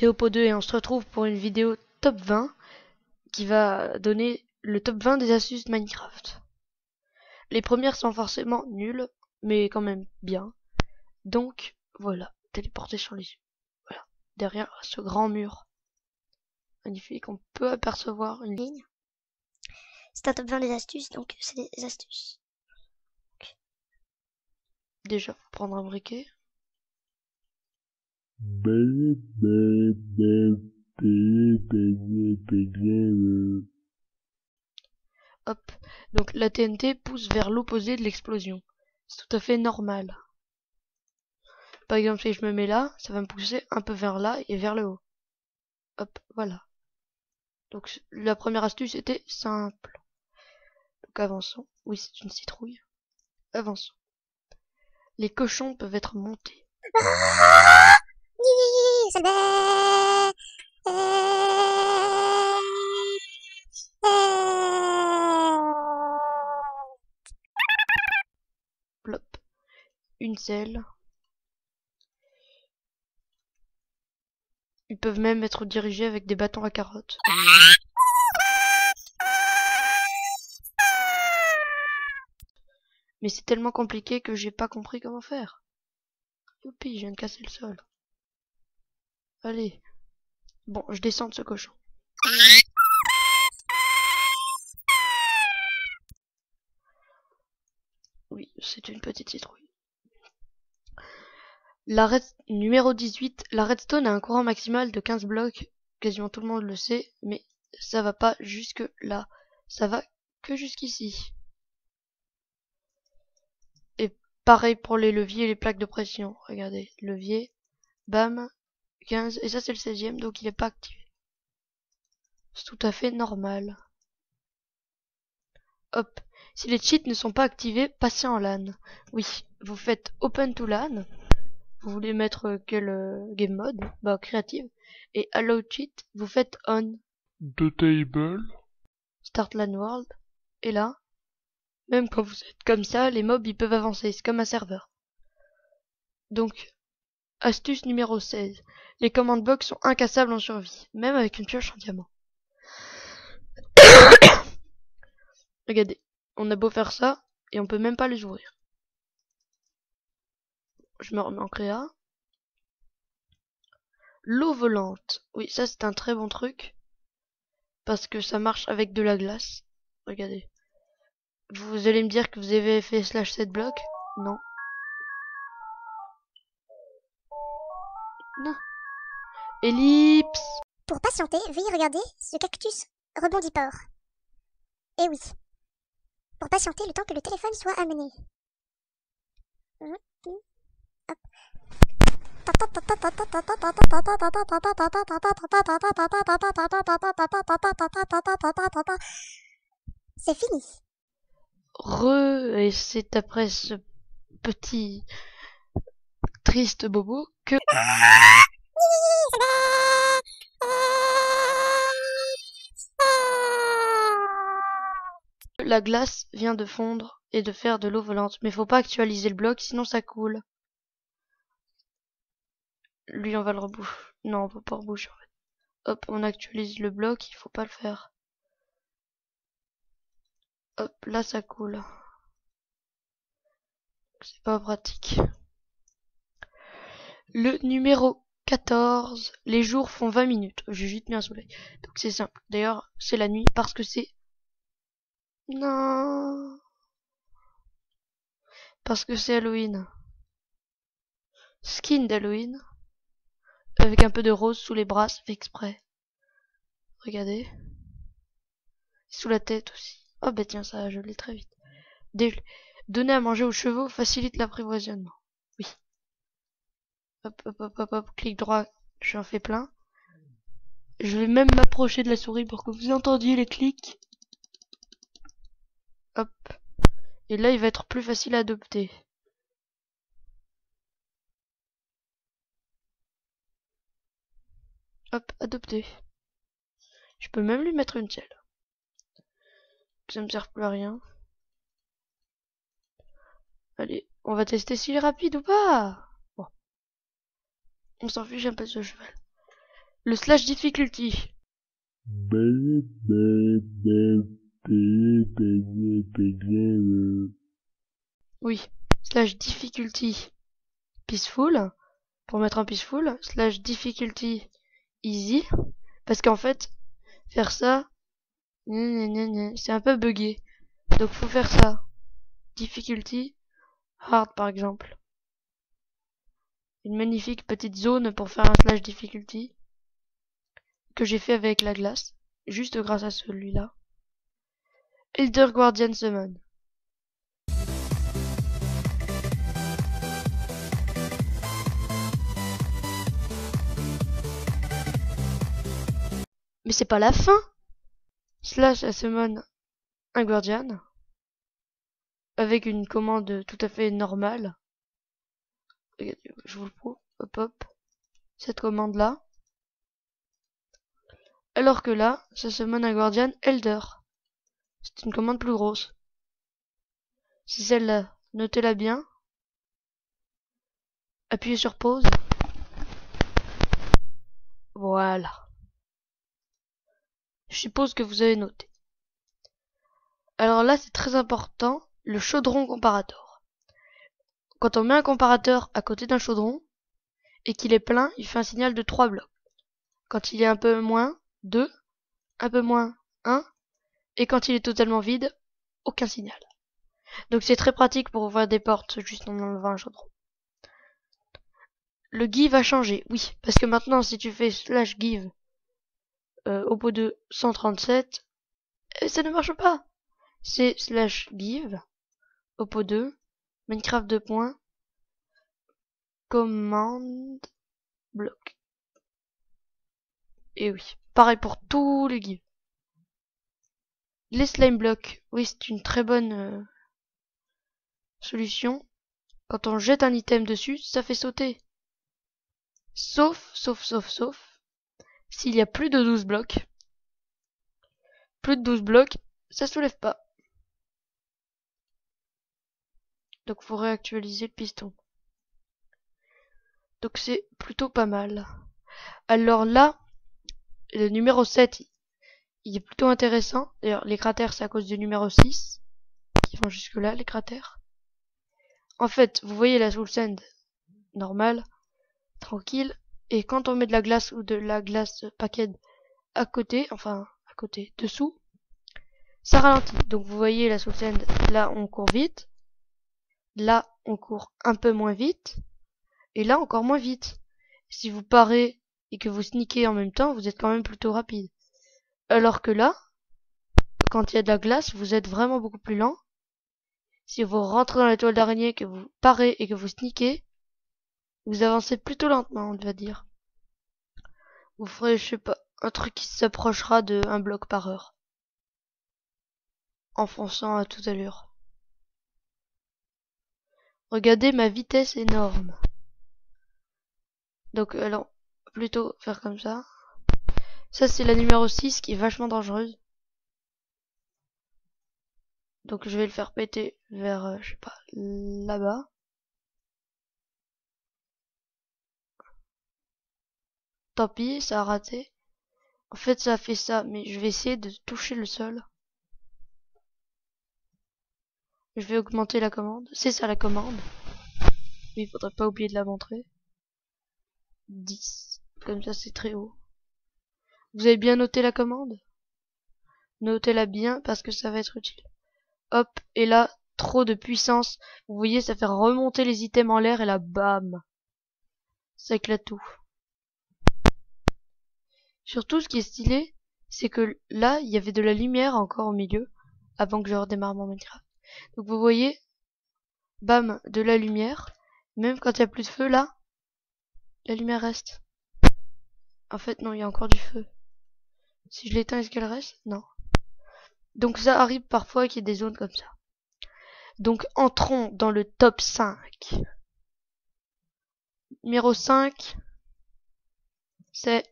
Théopo 2 et on se retrouve pour une vidéo top 20 qui va donner le top 20 des astuces de Minecraft. Les premières sont forcément nulles, mais quand même bien. Donc voilà, téléporter sur les yeux. Voilà, derrière ce grand mur magnifique, on peut apercevoir une ligne. C'est un top 20 des astuces, donc c'est des astuces. Déjà, faut prendre un briquet. Hop, donc la TNT pousse vers l'opposé de l'explosion. C'est tout à fait normal. Par exemple, si je me mets là, ça va me pousser un peu vers là et vers le haut. Hop, voilà. Donc la première astuce était simple. Donc avançons. Oui, c'est une citrouille. Avançons. Les cochons peuvent être montés. Plop. Une selle. Ils peuvent même être dirigés avec des bâtons à carottes. Mais c'est tellement compliqué que j'ai pas compris comment faire. Youpi, je viens de casser le sol. Allez. Bon, je descends de ce cochon. Oui, c'est une petite citrouille. Numéro 18, la redstone a un courant maximal de 15 blocs. Quasiment tout le monde le sait, mais ça va pas jusque là. Ça va que jusqu'ici. Et pareil pour les leviers et les plaques de pression. Regardez, levier, bam, 15, et ça c'est le 16e, donc il n'est pas activé. C'est tout à fait normal. Hop, si les cheats ne sont pas activés, passez en LAN. Oui, vous faites Open to LAN. Vous voulez mettre quel game mode? Bah créative. Et Allow Cheat, vous faites On. The table. Start LAN World. Et là, même quand vous êtes comme ça, les mobs ils peuvent avancer. C'est comme un serveur. Donc, astuce numéro 16. Les command blocks sont incassables en survie, même avec une pioche en diamant. Regardez, on a beau faire ça, et on peut même pas les ouvrir. Je me remets en créa. L'eau volante. Oui, ça c'est un très bon truc. Parce que ça marche avec de la glace. Regardez. Vous allez me dire que vous avez fait /7 bloc? Non. Non. Ellipse. Pour patienter, veuillez regarder ce cactus rebondiport. Eh oui. Pour patienter le temps que le téléphone soit amené. Hop. C'est fini. Et c'est après ce petit triste bobo que la glace vient de fondre et de faire de l'eau volante. Mais faut pas actualiser le bloc, sinon ça coule. Lui, on va le reboucher. Non, on peut pas reboucher en fait. Hop, on actualise le bloc, il faut pas le faire. Hop, là ça coule. C'est pas pratique. Le numéro 14, les jours font 20 minutes. J'ai juste mis un soleil. Donc c'est simple. D'ailleurs, c'est la nuit parce que c'est... Non. Parce que c'est Halloween. Skin d'Halloween. Avec un peu de rose sous les bras, c'est fait exprès. Regardez. Sous la tête aussi. Oh bah tiens, ça je l'ai très vite. Donner à manger aux chevaux facilite l'apprivoisonnement. Oui. Hop, hop, hop, hop, hop, clic droit, j'en fais plein. Je vais même m'approcher de la souris pour que vous entendiez les clics. Hop. Et là, il va être plus facile à adopter. Hop, adopter. Je peux même lui mettre une selle. Ça me sert plus à rien. Allez, on va tester s'il est rapide ou pas. Bon. On s'en fiche un peu de ce cheval. le slash difficulty. Oui, slash difficulty peaceful, pour mettre en peaceful, slash difficulty easy, parce qu'en fait, faire ça, c'est un peu buggé. Donc faut faire ça. Difficulty hard par exemple. Une magnifique petite zone pour faire un slash difficulty que j'ai fait avec la glace, juste grâce à celui-là. Elder Guardian Summon. Mais c'est pas la fin. Slash à summon un Guardian avec une commande tout à fait normale. Regardez, je vous le prouve. Hop hop. Cette commande là. Alors que là, ça summon un Guardian Elder. C'est une commande plus grosse. C'est celle-là. Notez-la bien. Appuyez sur pause. Voilà. Je suppose que vous avez noté. Alors là, c'est très important, le chaudron comparator. Quand on met un comparateur à côté d'un chaudron, et qu'il est plein, il fait un signal de 3 blocs. Quand il est un peu moins, 2, un peu moins, 1, et quand il est totalement vide, aucun signal. Donc c'est très pratique pour ouvrir des portes juste en enlevant un chaudron. Le give a changé, oui, parce que maintenant si tu fais slash give au pot de 137, ça ne marche pas. C'est slash give au pot 2, Minecraft 2 points, commande bloc. Et oui, pareil pour tous les gives. Les slime blocks, oui, c'est une très bonne solution. Quand on jette un item dessus, ça fait sauter. Sauf, s'il y a plus de 12 blocs. Plus de 12 blocs, ça soulève pas. Donc faut réactualiser le piston. Donc c'est plutôt pas mal. Alors là, le numéro 7, il est plutôt intéressant. D'ailleurs, les cratères, c'est à cause du numéro 6. Qui vont jusque là, les cratères. En fait, vous voyez la soul sand normale, tranquille. Et quand on met de la glace ou de la glace paquet à côté, enfin à côté, dessous, ça ralentit. Donc vous voyez la soul sand, là on court vite, là on court un peu moins vite, et là encore moins vite. Si vous parez et que vous sneakez en même temps, vous êtes quand même plutôt rapide. Alors que là, quand il y a de la glace, vous êtes vraiment beaucoup plus lent. Si vous rentrez dans la toile d'araignée, que vous parez et que vous sneakez, vous avancez plutôt lentement, on va dire. Vous ferez, je sais pas, un truc qui s'approchera de 1 bloc par heure. En fonçant à toute allure. Regardez ma vitesse énorme. Donc, alors, plutôt faire comme ça. Ça, c'est la numéro 6 qui est vachement dangereuse. Donc, je vais le faire péter vers, je sais pas, là-bas. Tant pis, ça a raté. En fait, ça a fait ça, mais je vais essayer de toucher le sol. Je vais augmenter la commande. C'est ça la commande. Mais il faudrait pas oublier de la montrer. 10. Comme ça, c'est très haut. Vous avez bien noté la commande? Notez-la bien parce que ça va être utile. Hop, et là, trop de puissance. Vous voyez, ça fait remonter les items en l'air et là, bam. Ça éclate tout. Surtout, ce qui est stylé, c'est que là, il y avait de la lumière encore au milieu, avant que je redémarre mon Minecraft. Donc vous voyez, bam, de la lumière. Même quand il n'y a plus de feu, là, la lumière reste. En fait, non, il y a encore du feu. Si je l'éteins, est-ce qu'elle reste? Non. Donc ça arrive parfois qu'il y ait des zones comme ça. Donc entrons dans le top 5. Numéro 5, c'est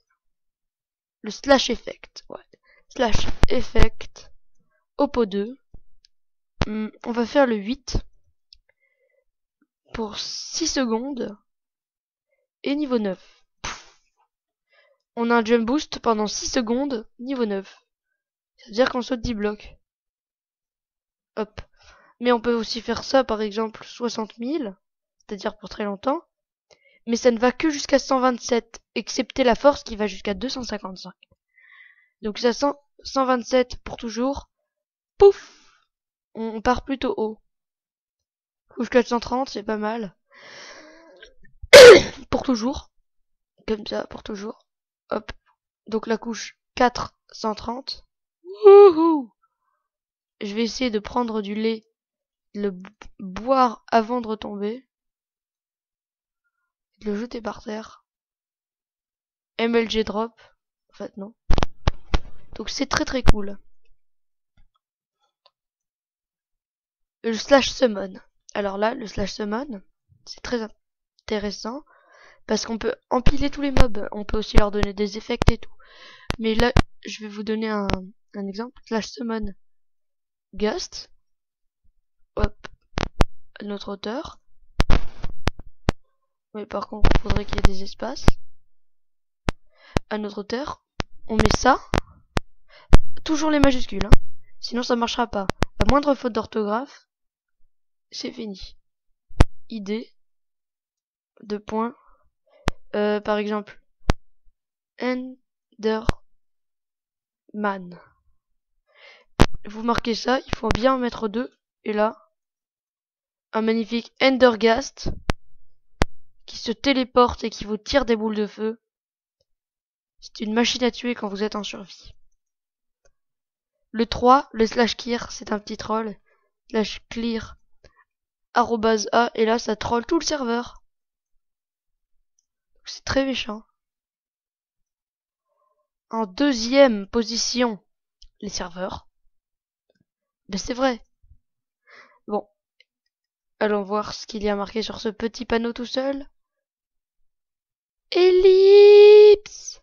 le slash effect. Ouais. Slash effect. Au pot 2. On va faire le 8. Pour 6 secondes. Et niveau 9. On a un jump boost pendant 6 secondes, niveau 9. Ça veut dire qu'on saute 10 blocs. Hop. Mais on peut aussi faire ça, par exemple, 60 000, c'est-à-dire pour très longtemps. Mais ça ne va que jusqu'à 127, excepté la force qui va jusqu'à 255. Donc ça 127 pour toujours. Pouf! On part plutôt haut. Couche 430, c'est pas mal. Pour toujours. Comme ça, pour toujours. Hop. Donc la couche 430. Wouhou! Je vais essayer de prendre du lait, de le boire avant de retomber. De le jeter par terre. MLG drop. En fait, non. Donc c'est très très cool. Le slash summon. Alors là, le slash summon, c'est très intéressant. Parce qu'on peut empiler tous les mobs. On peut aussi leur donner des effects et tout. Mais là, je vais vous donner un exemple. Slash summon Gust. Hop. À notre hauteur. Mais par contre, il faudrait qu'il y ait des espaces. À notre hauteur. On met ça. Toujours les majuscules. Hein. Sinon, ça marchera pas. La moindre faute d'orthographe, c'est fini. ID. 2 points. Par exemple. Enderman. Vous marquez ça, il faut bien en mettre 2. Et là, un magnifique Endergast qui se téléporte et qui vous tire des boules de feu. C'est une machine à tuer quand vous êtes en survie. Le 3, le slash clear, c'est un petit troll. Slash clear @a et là ça troll tout le serveur. C'est très méchant. En deuxième position, les serveurs. Ben c'est vrai. Bon. Allons voir ce qu'il y a marqué sur ce petit panneau tout seul. Ellipse.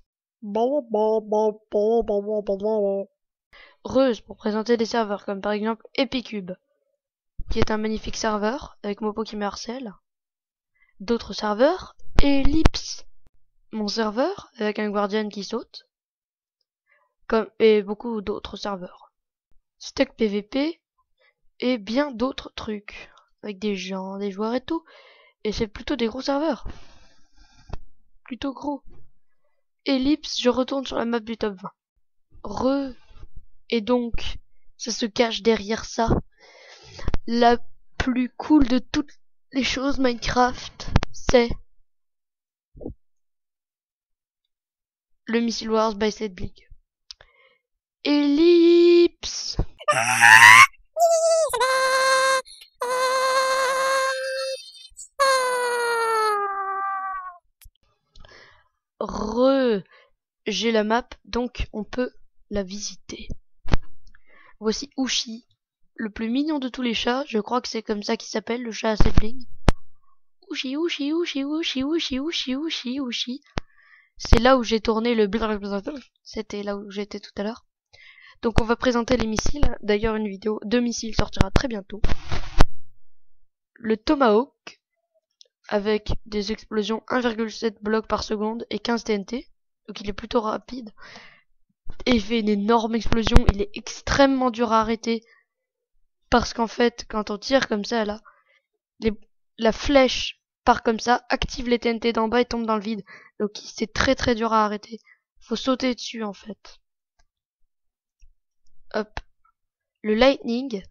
Reuse pour présenter des serveurs comme par exemple Epicube, qui est un magnifique serveur avec Mopo qui me harcèle. D'autres serveurs, Ellipse, mon serveur avec un guardian qui saute, et beaucoup d'autres serveurs. Stuck PVP et bien d'autres trucs avec des gens, des joueurs et tout. Et c'est plutôt des gros serveurs. Plutôt gros. Ellipse, je retourne sur la map du top 20. Et donc, ça se cache derrière ça. La plus cool de toutes les choses Minecraft, c'est le Missile Wars by Sedblig. Ellipse. J'ai la map, donc on peut la visiter. Voici Ushi, le plus mignon de tous les chats. Je crois que c'est comme ça qu'il s'appelle, le chat à Sedblig. Ushi, Ushi, Ushi, Ushi, Ushi, Ushi, Ushi, Ushi. C'est là où j'ai tourné le blablabla. C'était là où j'étais tout à l'heure. Donc on va présenter les missiles. D'ailleurs une vidéo de missiles sortira très bientôt. Le Tomahawk, avec des explosions 1,7 blocs par seconde et 15 TNT. Donc il est plutôt rapide. Et il fait une énorme explosion. Il est extrêmement dur à arrêter. Parce qu'en fait, quand on tire comme ça, là, la flèche part comme ça, active les TNT d'en bas et tombe dans le vide. Donc c'est très très dur à arrêter. Faut sauter dessus en fait. Hop. Le Lightning,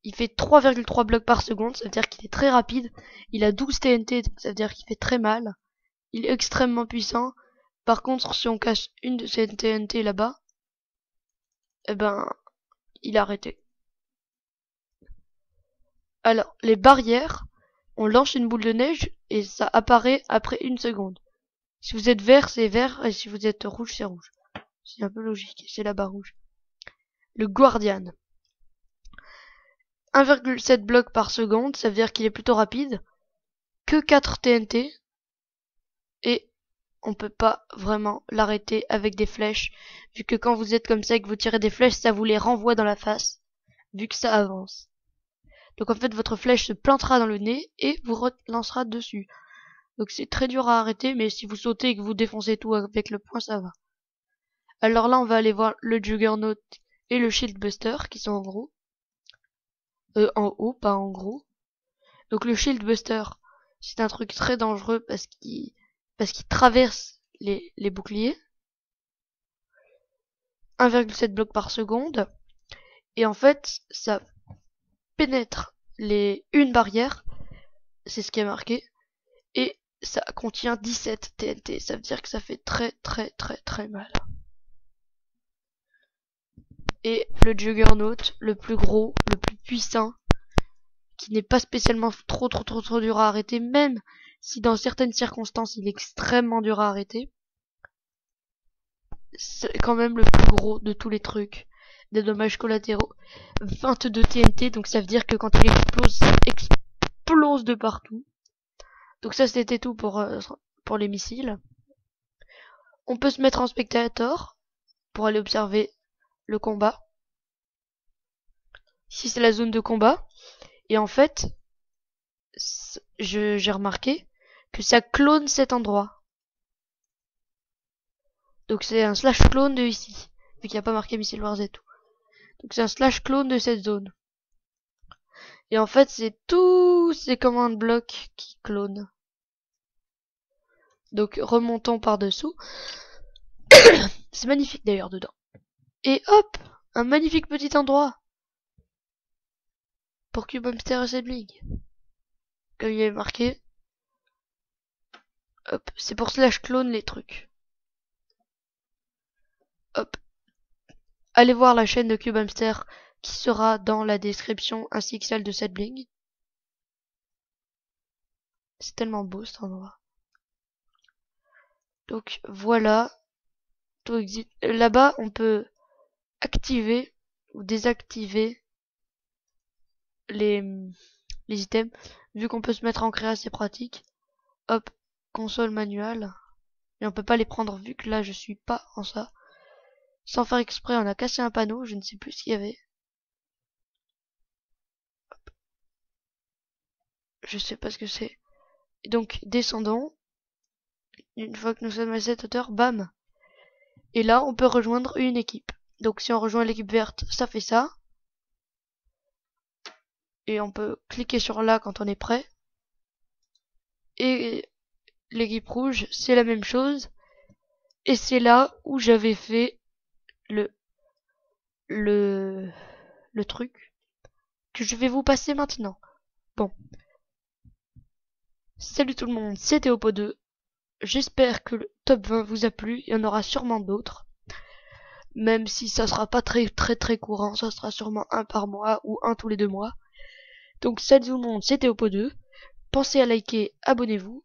il fait 3,3 blocs par seconde, ça veut dire qu'il est très rapide. Il a 12 TNT, ça veut dire qu'il fait très mal. Il est extrêmement puissant. Par contre, si on casse une de ces TNT là-bas, eh ben, il est arrêté. Alors, les barrières, on lance une boule de neige et ça apparaît après 1 seconde. Si vous êtes vert, c'est vert, et si vous êtes rouge, c'est rouge. C'est un peu logique, c'est la barre rouge. Le Guardian. 1,7 blocs par seconde, ça veut dire qu'il est plutôt rapide. Que 4 TNT. Et on peut pas vraiment l'arrêter avec des flèches, vu que quand vous êtes comme ça et que vous tirez des flèches, ça vous les renvoie dans la face, vu que ça avance. Donc en fait, votre flèche se plantera dans le nez et vous relancera dessus. Donc c'est très dur à arrêter, mais si vous sautez et que vous défoncez tout avec le poing, ça va. Alors là, on va aller voir le Juggernaut et le Shield Buster qui sont en gros. En haut, pas en gros. Donc le Shield Buster, c'est un truc très dangereux parce qu'il traverse les boucliers. 1,7 blocs par seconde. Et en fait, ça pénètre une barrière. C'est ce qui est marqué. Et ça contient 17 TNT. Ça veut dire que ça fait très très très très mal. Et le Juggernaut, le plus gros, le plus puissant, qui n'est pas spécialement trop dur à arrêter, même si dans certaines circonstances il est extrêmement dur à arrêter, c'est quand même le plus gros de tous les trucs. Des dommages collatéraux. 22 TNT, donc ça veut dire que quand il explose de partout. Donc ça c'était tout pour les missiles. On peut se mettre en spectateur pour aller observer le combat. Ici c'est la zone de combat. Et en fait, j'ai remarqué que ça clone cet endroit. Donc c'est un slash clone de ici, vu qu'il n'y a pas marqué Missile Wars et tout. Donc c'est un slash clone de cette zone. Et en fait c'est tous ces commandes blocs qui clonent. Donc remontons par dessous. C'est magnifique d'ailleurs dedans. Et hop, un magnifique petit endroit pour Cube Hamster Assembling. Comme il y avait marqué. Hop, c'est pour slash clone les trucs. Hop. Allez voir la chaîne de Cube Hamster qui sera dans la description ainsi que celle de Setbling. C'est tellement beau cet endroit. Donc voilà. Là-bas, on peut activer ou désactiver les items. Vu qu'on peut se mettre en créa, c'est pratique. Hop, console manuelle. Mais on peut pas les prendre vu que là, je suis pas en ça. Sans faire exprès, on a cassé un panneau. Je ne sais plus ce qu'il y avait. Hop. Je sais pas ce que c'est. Donc, descendons. Une fois que nous sommes à cette hauteur, bam. Et là, on peut rejoindre une équipe. Donc, si on rejoint l'équipe verte, ça fait ça. Et on peut cliquer sur là quand on est prêt. Et l'équipe rouge, c'est la même chose. Et c'est là où j'avais fait le truc que je vais vous passer maintenant. Bon. Salut tout le monde, c'était Oppo2. J'espère que le top 20 vous a plu. Il y en aura sûrement d'autres. Même si ça sera pas très courant, ça sera sûrement un par mois ou un tous les 2 mois. Donc salut tout le monde, c'était Oppo2. Pensez à liker, abonnez-vous.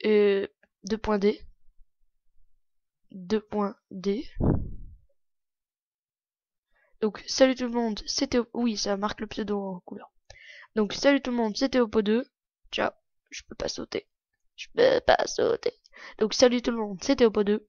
2.D. 2.D. Donc salut tout le monde, c'était oui, ça marque le pseudo en couleur. Donc salut tout le monde, c'était Oppo2. Ciao, je peux pas sauter. Je peux pas sauter. Donc salut tout le monde, c'était Oppo2.